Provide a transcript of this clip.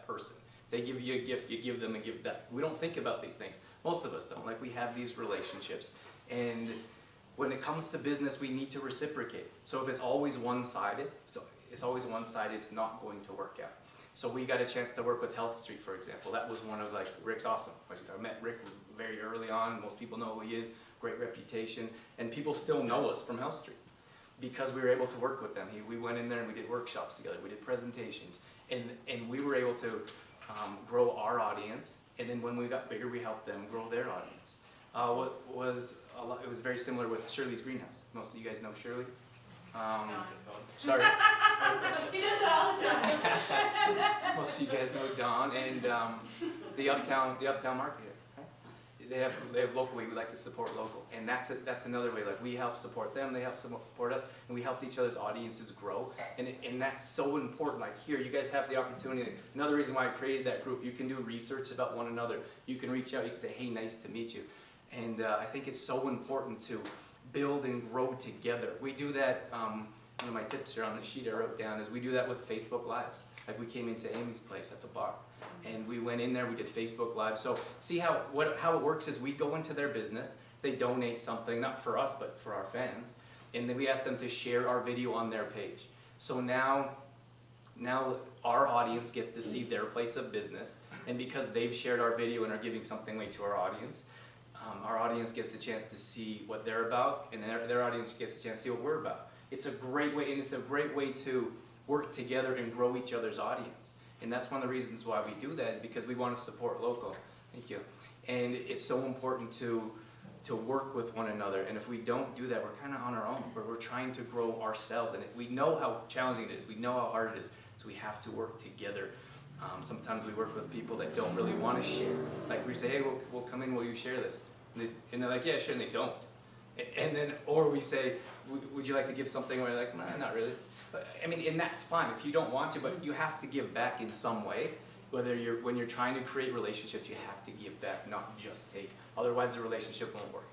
that person. They give you a gift, you give them a gift back. We don't think about these things. Most of us don't. Like, we have these relationships. And when it comes to business, we need to reciprocate. So if it's always one-sided, it's not going to work out. So we got a chance to work with Health Street, for example. That was one of, like, Rick's awesome. I met Rick very early on. Most people know who he is, great reputation. And people still know us from Health Street because we were able to work with them. We went in there and we did workshops together. We did presentations. And we were able to grow our audience. And then when we got bigger, we helped them grow their audience. It was very similar with Shirley's Greenhouse. Most of you guys know Shirley. Sorry. He does it all the time. Most of you guys know Don and the Uptown Market. Right? They have local. We like to support local, and that's another way. Like, we help support them, they help support us, and we help each other's audiences grow. And that's so important. Like, here, you guys have the opportunity. Another reason why I created that group, you can do research about one another. You can reach out. You can say, "Hey, nice to meet you." And I think it's so important to build and grow together. We do that. One of my tips here on the sheet I wrote down is we do that with Facebook Lives. Like, we came into Amy's place at the bar, and we went in there, we did Facebook Live. So see how it works is we go into their business, they donate something, not for us, but for our fans, and then we ask them to share our video on their page. So now our audience gets to see their place of business, and because they've shared our video and are giving something away to our audience gets a chance to see what they're about, and their audience gets a chance to see what we're about. It's a great way, and it's a great way to work together and grow each other's audience. And that's one of the reasons why we do that, is because we want to support local. Thank you. And it's so important to work with one another. And if we don't do that, we're kind of on our own. We're trying to grow ourselves. And we know how challenging it is. We know how hard it is. So we have to work together. Sometimes we work with people that don't really want to share. Like, we say, "Hey, we'll come in, will you share this?" And they're like, "Yeah, sure," and they don't. And then, or we say, "Would you like to give something?" And we're like, "Nah, not really." But, I mean, and that's fine if you don't want to, but you have to give back in some way. When you're trying to create relationships, you have to give back, not just take. Otherwise, the relationship won't work.